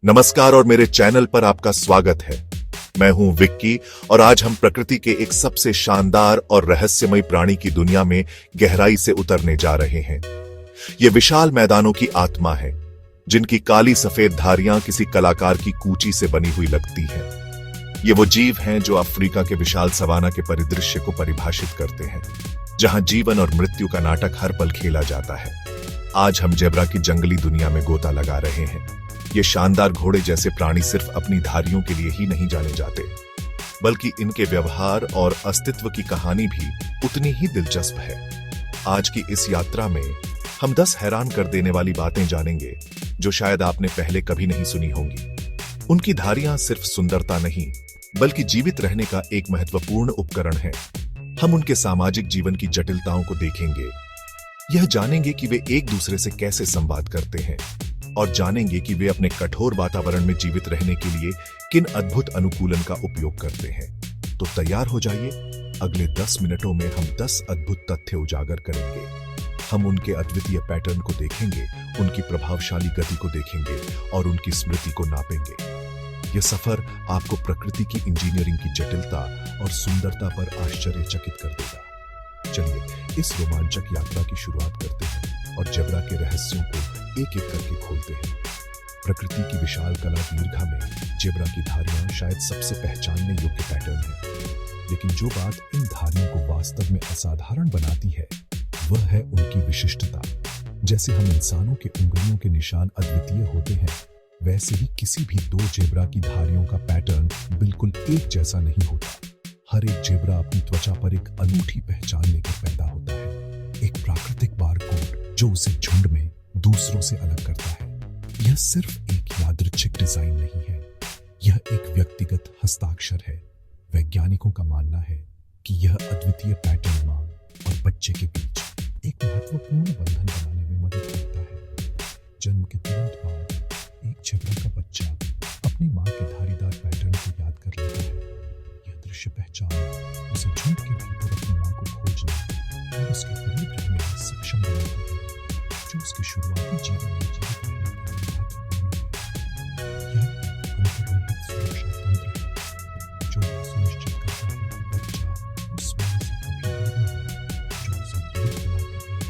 नमस्कार और मेरे चैनल पर आपका स्वागत है। मैं हूं विक्की और आज हम प्रकृति के एक सबसे शानदार और रहस्यमय प्राणी की दुनिया में गहराई से उतरने जा रहे हैं। ये विशाल मैदानों की आत्मा है, जिनकी काली सफेद धारियां किसी कलाकार की कूची से बनी हुई लगती हैं। ये वो जीव हैं जो अफ्रीका के विशाल सवाना के परिदृश्य को परिभाषित करते हैं, जहां जीवन और मृत्यु का नाटक हर पल खेला जाता है। आज हम जेब्रा की जंगली दुनिया में गोता लगा रहे हैं। ये शानदार घोड़े जैसे प्राणी सिर्फ अपनी धारियों के लिए ही नहीं जाने जाते, बल्कि इनके व्यवहार और अस्तित्व की कहानी भी उतनी ही दिलचस्प है। आज की इस यात्रा में हम 10 हैरान कर देने वाली बातें जानेंगे, जो शायद आपने पहले कभी नहीं सुनी होंगी। उनकी धारियां सिर्फ सुंदरता नहीं, बल्कि जीवित रहने का एक महत्वपूर्ण उपकरण है। हम उनके सामाजिक जीवन की जटिलताओं को देखेंगे, यह जानेंगे कि वे एक दूसरे से कैसे संवाद करते हैं, और जानेंगे कि वे अपने कठोर वातावरण में जीवित रहने के लिए किन अद्भुत अनुकूलन का उपयोग करते हैं। तो तैयार हो जाइए, अगले 10 मिनटों में हम 10 अद्भुत तथ्य उजागर करेंगे। हम उनके अद्वितीय पैटर्न को देखेंगे, उनकी प्रभावशाली गति को देखेंगे और उनकी स्मृति को नापेंगे। यह सफर आपको प्रकृति की इंजीनियरिंग की जटिलता और सुंदरता पर आश्चर्यचकित कर देगा। चलिए इस रोमांचक यात्रा की शुरुआत करते हैं और जेब्रा के रहस्यों को एक एक करके खोलते हैं। प्रकृति की विशाल कला दीर्घा में जेब्रा की धारियां शायद सबसे पहचानने योग्य पैटर्न है, लेकिन जो बात इन धारियों को वास्तव में असाधारण बनाती है वह है उनकी विशिष्टता। जैसे हम इंसानों के उंगलियों के निशान अद्वितीय होते हैं, वैसे ही किसी भी 2 जेब्रा की धारियों का पैटर्न बिल्कुल एक जैसा नहीं होता। हर एक जेब्रा अपनी त्वचा पर एक अनूठी पहचान लेकर पैदा होता है, एक प्राकृतिक बारकोड जो उसे झुंड में दूसरों से अलग करता है। यह सिर्फ एक यादृच्छिक डिजाइन नहीं है, यह एक व्यक्तिगत हस्ताक्षर है। वैज्ञानिकों का मानना है कि यह अद्वितीय पैटर्न मां और बच्चे के बीच एक महत्वपूर्ण बंधन बनाने में मदद करता है। जन्म के तुरंत बाद एक जेब्रा का बच्चा अपनी मां के धारीदार पैटर्न को याद कर लेता है। यह दृश्य पहचान उसे झुंड के भीतर अपनी मां को खोजने और उसके करीब रहने में सक्षम बनाती है, जो उसके शुरुआती जीवन में जीवित रहने के लिए महत्वपूर्ण है। यह अंतर्निहित सुरक्षा तंत्र है, जो सुनिश्चित करता है कि बच्चा उस मां से कभी दूर न हो, जो उसे दूर बनाती है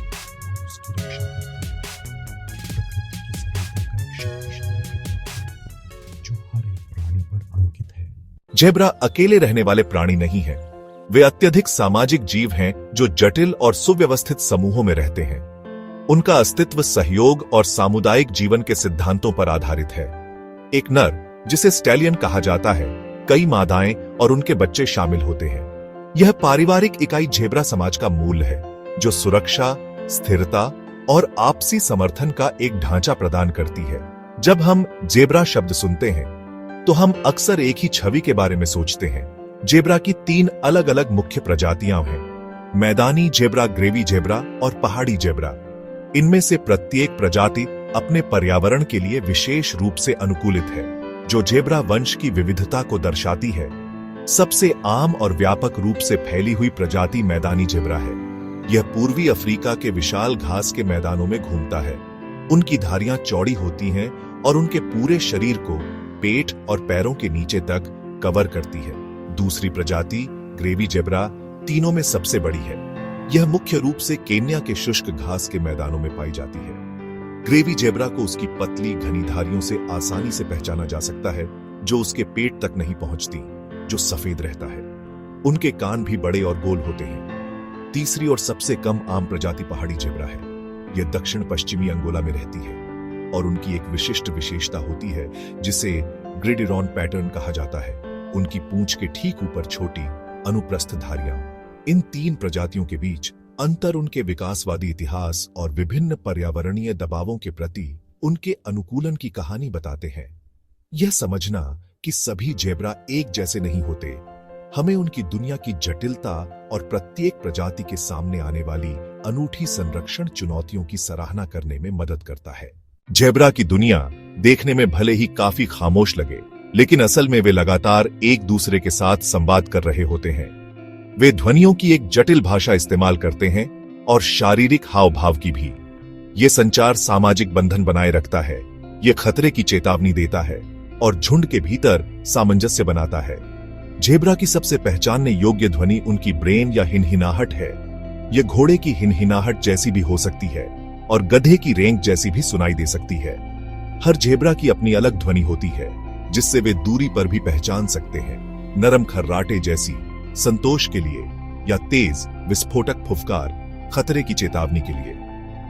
और उसकी रक्षा करती है। प्रकृति की सरलता का एक शक्तिशाली प्रतीक है, जो हर एक प्राणी पर अंकित है। जेब्रा अकेले रहने वाले प्राणी नहीं है, वे अत्यधिक सामाजिक जीव हैं जो जटिल और सुव्यवस्थित समूहों में रहते हैं। उनका अस्तित्व सहयोग और सामुदायिक जीवन के सिद्धांतों पर आधारित है। एक नर, जिसे स्टैलियन कहा जाता है, कई मादाएं और उनके बच्चे शामिल होते हैं। यह पारिवारिक इकाई जेब्रा समाज का मूल है, जो सुरक्षा, स्थिरता और आपसी समर्थन का एक ढांचा प्रदान करती है। जब हम जेब्रा शब्द सुनते हैं तो हम अक्सर एक ही छवि के बारे में सोचते हैं। जेब्रा की 3 अलग अलग मुख्य प्रजातियां हैं: मैदानी जेब्रा, ग्रेवी जेब्रा और पहाड़ी जेब्रा। इनमें से प्रत्येक प्रजाति अपने पर्यावरण के लिए विशेष रूप से अनुकूलित है, जो जेब्रा वंश की विविधता को दर्शाती है। सबसे आम और व्यापक रूप से फैली हुई प्रजाति मैदानी जेब्रा है। यह पूर्वी अफ्रीका के विशाल घास के मैदानों में घूमता है। उनकी धारियां चौड़ी होती हैं और उनके पूरे शरीर को पेट और पैरों के नीचे तक कवर करती है। दूसरी प्रजाति ग्रेवी जेब्रा तीनों में सबसे बड़ी है। यह मुख्य रूप से केन्या के शुष्क घास के मैदानों में पाई जाती है। ग्रेवी जेब्रा को उसकी पतली घनी धारियों से आसानी से पहचाना जा सकता है, जो उसके पेट तक नहीं पहुंचती, जो सफेद रहता है। उनके कान भी बड़े और गोल होते हैं। तीसरी और सबसे कम आम प्रजाति पहाड़ी जेब्रा है। यह दक्षिण पश्चिमी अंगोला में रहती है और उनकी एक विशिष्ट विशेषता होती है, जिसे ग्रिडिरॉन पैटर्न कहा जाता है। उनकी पूंछ के ठीक ऊपर छोटी अनुप्रस्थ धारियां। इन 3 प्रजातियों के बीच अंतर उनके विकासवादी इतिहास और विभिन्न पर्यावरणीय दबावों के प्रति उनके अनुकूलन की कहानी बताते हैं। यह समझना कि सभी जेब्रा एक जैसे नहीं होते, हमें उनकी दुनिया की जटिलता और प्रत्येक प्रजाति के सामने आने वाली अनूठी संरक्षण चुनौतियों की सराहना करने में मदद करता है। जेब्रा की दुनिया देखने में भले ही काफी खामोश लगे, लेकिन असल में वे लगातार एक दूसरे के साथ संवाद कर रहे होते हैं। वे ध्वनियों की एक जटिल भाषा इस्तेमाल करते हैं और शारीरिक हाव भाव की भी। ये संचार सामाजिक बंधन बनाए रखता है, ये खतरे की चेतावनी देता है और झुंड के भीतर सामंजस्य बनाता है। जेब्रा की सबसे पहचानने योग्य ध्वनि उनकी ब्रेन या हिनहिनाहट है। यह घोड़े की हिनहिनाहट जैसी भी हो सकती है और गधे की रेंग जैसी भी सुनाई दे सकती है। हर जेब्रा की अपनी अलग ध्वनि होती है जिससे वे दूरी पर भी पहचान सकते हैं, नरम खर्राटे जैसी संतोष के लिए या तेज विस्फोटक फुफकार खतरे की चेतावनी के लिए।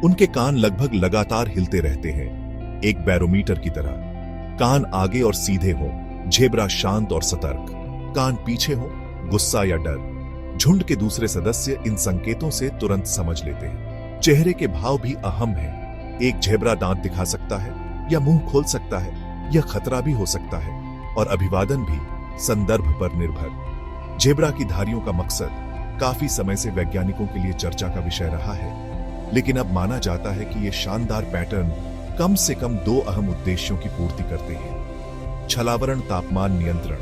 उनके कान लगभग लगातार हिलते रहते हैं, एक बैरोमीटर की तरह। कान आगे और सीधे हों, जेब्रा शांत और सतर्क। कान पीछे हों, गुस्सा या डर। झुंड के दूसरे सदस्य इन संकेतों से तुरंत समझ लेते हैं। चेहरे के भाव भी अहम हैं। एक जेब्रा दांत दिखा सकता है या मुंह खोल सकता है, यह खतरा भी हो सकता है, और अभिवादन भी संदर्भ पर निर्भर। जेब्रा की धारियों का मकसद काफी समय से वैज्ञानिकों के लिए चर्चा का विषय रहा है, लेकिन अब माना जाता है कि ये शानदार पैटर्न कम से कम 2 अहम उद्देश्यों की पूर्ति करते हैं। छलावरण तापमान नियंत्रण।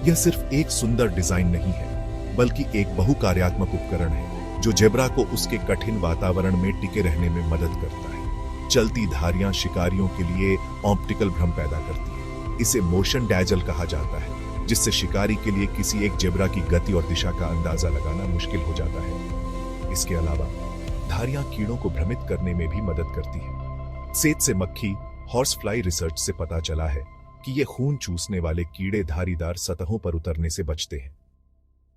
यह सिर्फ एक सुंदर डिजाइन नहीं है, बल्कि एक बहुकार्यात्मक उपकरण है जो जेब्रा को उसके कठिन वातावरण में टिके रहने में मदद करता है। चलती धारियां शिकारियों के लिए ऑप्टिकल भ्रम पैदा करती है। इसे मोशन डैजल कहा जाता है, जिससे शिकारी के लिए किसी एक जेब्रा की गति और दिशा का अंदाजा लगाना मुश्किल हो जाता है। इसके अलावा धारियां कीड़ों को भ्रमित करने में भी मदद करती है। सेद से मक्खी हॉर्स फ्लाई रिसर्च से पता चला है कि ये खून चूसने वाले कीड़े धारीदार सतहों पर उतरने से बचते हैं।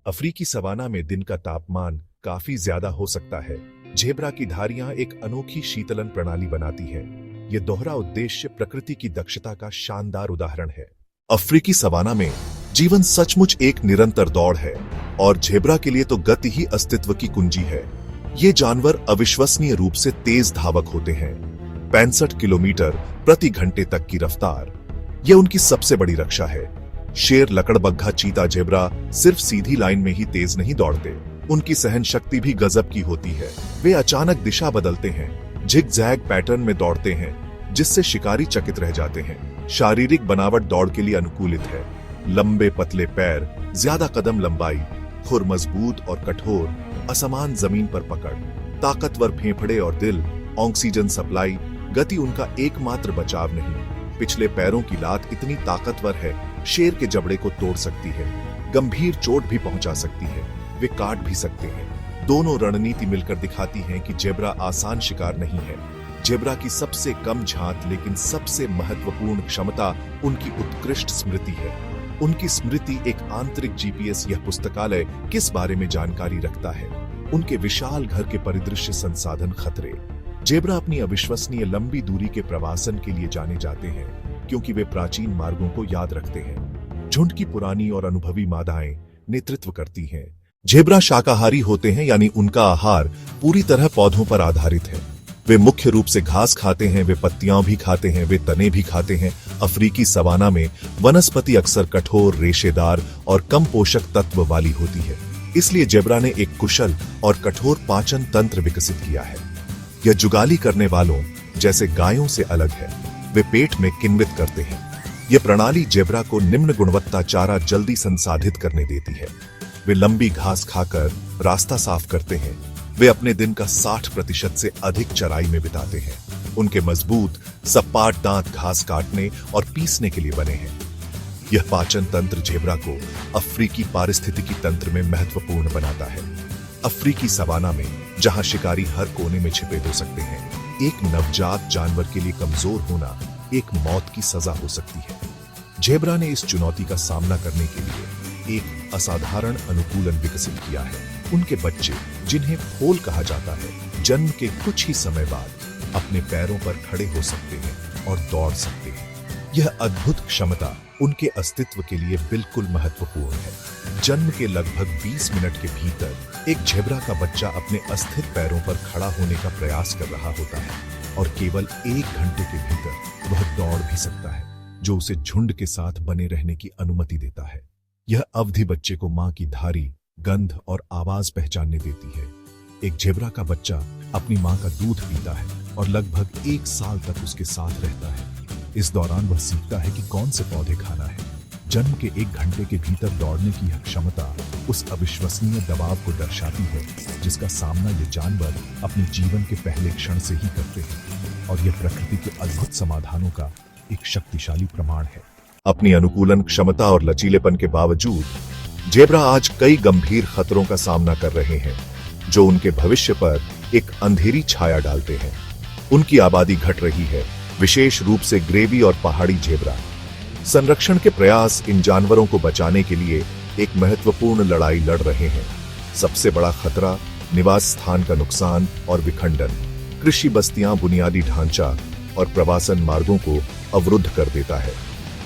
अफ्रीकी सवाना में दिन का तापमान काफी ज्यादा हो सकता है। जेब्रा की धारियां एक अनोखी शीतलन प्रणाली बनाती है। यह दोहरा उद्देश्य प्रकृति की दक्षता का शानदार उदाहरण है। अफ्रीकी सवाना में जीवन सचमुच एक निरंतर दौड़ है और जेब्रा के लिए तो गति ही अस्तित्व की कुंजी है। ये जानवर अविश्वसनीय रूप से तेज धावक होते हैं। 65 किलोमीटर प्रति घंटे तक की रफ्तार, यह उनकी सबसे बड़ी रक्षा है। शेर, लकड़बग्घा, चीता, जेब्रा सिर्फ सीधी लाइन में ही तेज नहीं दौड़ते, उनकी सहन शक्ति भी गजब की होती है। वे अचानक दिशा बदलते हैं, झिग-जैग पैटर्न में दौड़ते हैं, जिससे शिकारी चकित रह जाते हैं। शारीरिक बनावट दौड़ के लिए अनुकूलित है। लंबे पतले पैर, ज्यादा कदम लंबाई, खुर मजबूत और कठोर, असमान जमीन पर पकड़, ताकतवर फेफड़े और दिल, ऑक्सीजन सप्लाई। गति उनका एकमात्र बचाव नहीं, पिछले पैरों की लात इतनी ताकतवर है, शेर के जबड़े को तोड़ सकती है, गंभीर चोट भी पहुंचा सकती है, वे काट भी सकते हैं। दोनों रणनीति मिलकर दिखाती हैं कि जेब्रा आसान शिकार नहीं है। जेब्रा की सबसे कम झांत लेकिन सबसे महत्वपूर्ण क्षमता उनकी उत्कृष्ट स्मृति है। उनकी स्मृति एक आंतरिक जीपीएस। यह पुस्तकालय किस बारे में जानकारी रखता है? उनके विशाल घर के परिदृश्य, संसाधन, खतरे। जेब्रा अपनी अविश्वसनीय लंबी दूरी के प्रवासन के लिए जाने जाते हैं क्योंकि वे प्राचीन मार्गों को याद रखते हैं। झुंड की पुरानी और अनुभवी मादाएं नेतृत्व करती हैं। जेब्रा शाकाहारी होते हैं, यानी उनका आहार पूरी तरह पौधों पर आधारित है। वे मुख्य रूप से घास खाते हैं, वे पत्तियां भी खाते हैं, वे तने भी खाते हैं। अफ्रीकी सवाना में वनस्पति अक्सर कठोर, रेशेदार और कम पोषक तत्व वाली होती है। इसलिए जेब्रा ने एक कुशल और कठोर पाचन तंत्र विकसित किया है। यह जुगाली करने वालों जैसे गायों से अलग है। वे पेट में किण्वित करते हैं। यह प्रणाली जेब्रा को निम्न गुणवत्ता चारा जल्दी संसाधित करने देती है। वे लंबी घास खाकर रास्ता साफ करते हैं। वे अपने दिन का 60% से अधिक चराई में बिताते हैं। उनके मजबूत सपाट दांत घास काटने और पीसने के लिए बने हैं। यह पाचन तंत्र जेब्रा को अफ्रीकी पारिस्थितिकी तंत्र में महत्वपूर्ण बनाता है। अफ्रीकी सवाना में जहां शिकारी हर कोने में छिपे हो सकते हैं, एक नवजात जानवर के लिए कमजोर होना एक मौत की सजा हो सकती है। जेब्रा ने इस चुनौती का सामना करने के लिए एक असाधारण अनुकूलन विकसित किया है। उनके बच्चे, जिन्हें फोल कहा जाता है, जन्म के कुछ ही समय बाद अपने पैरों पर खड़े हो सकते हैं और दौड़ सकते हैं। यह अद्भुत क्षमता उनके अस्तित्व के लिए बिल्कुल महत्वपूर्ण है। जन्म के लगभग 20 मिनट के भीतर एक जेब्रा का बच्चा अपने अस्थिर पैरों पर खड़ा होने का प्रयास कर रहा होता है और केवल 1 घंटे के भीतर वह दौड़ भी सकता है, जो उसे झुंड के साथ बने रहने की अनुमति देता है। यह अवधि बच्चे को मां की धारी, गंध और आवाज पहचानने देती है। एक जेब्रा का बच्चा अपनी मां का दूध पीता है और लगभग 1 साल तक उसके साथ रहता है। इस दौरान वह सीखता है कि कौन से पौधे खाना है। जन्म के 1 घंटे के भीतर दौड़ने की यह क्षमता उस अविश्वसनीय दबाव को दर्शाती है जिसका सामना ये जानवर अपने जीवन के पहले क्षण से ही करते हैं, और यह प्रकृति के अद्भुत समाधानों का एक शक्तिशाली प्रमाण है। अपनी अनुकूलन क्षमता और लचीलेपन के बावजूद जेब्रा आज कई गंभीर खतरों का सामना कर रहे हैं, जो उनके भविष्य पर एक अंधेरी छाया डालते हैं। उनकी आबादी घट रही है, विशेष रूप से ग्रेवी और पहाड़ी जेब्रा। संरक्षण के प्रयास इन जानवरों को बचाने के लिए एक महत्वपूर्ण लड़ाई लड़ रहे हैं। सबसे बड़ा खतरा निवास स्थान का नुकसान और विखंडन। कृषि बस्तियां, बुनियादी ढांचा और प्रवासन मार्गों को अवरुद्ध कर देता है।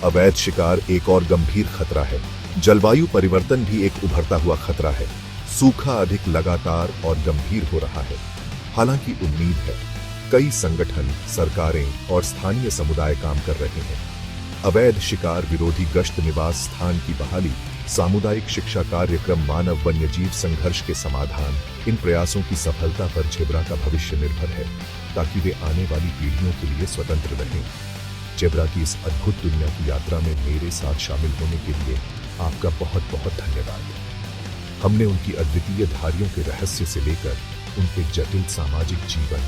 अवैध शिकार एक और गंभीर खतरा है। जलवायु परिवर्तन भी एक उभरता हुआ खतरा है। सूखा अधिक लगातार और गंभीर हो रहा है। हालांकि उम्मीद है, कई संगठन, सरकारें और स्थानीय समुदाय काम कर रहे हैं। अवैध शिकार विरोधी गश्त, निवास स्थान की बहाली, सामुदायिक शिक्षा कार्यक्रम, मानव वन्यजीव संघर्ष के समाधान, इन प्रयासों की सफलता पर जेब्रा का भविष्य निर्भर है, ताकि वे आने वाली पीढ़ियों के लिए स्वतंत्र रहें। जेब्रा की इस अद्भुत दुनिया की यात्रा में मेरे साथ शामिल होने के लिए आपका बहुत बहुत धन्यवाद। हमने उनकी अद्वितीय धारियों के रहस्य से लेकर उनके जटिल सामाजिक जीवन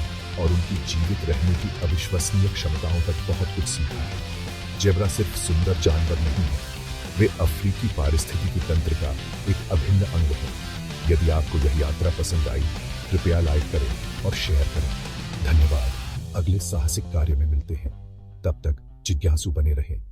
और उनकी जीवित रहने की अविश्वसनीय क्षमताओं तक बहुत कुछ सीखा है। जेब्रा सिर्फ सुंदर जानवर नहीं है, वे अफ्रीकी पारिस्थितिकी तंत्र का एक अभिन्न अंग है। यदि आपको यह यात्रा पसंद आई, कृपया लाइक करें और शेयर करें। धन्यवाद। अगले साहसिक कार्य में मिलते हैं। तब तक जिज्ञासु बने रहें।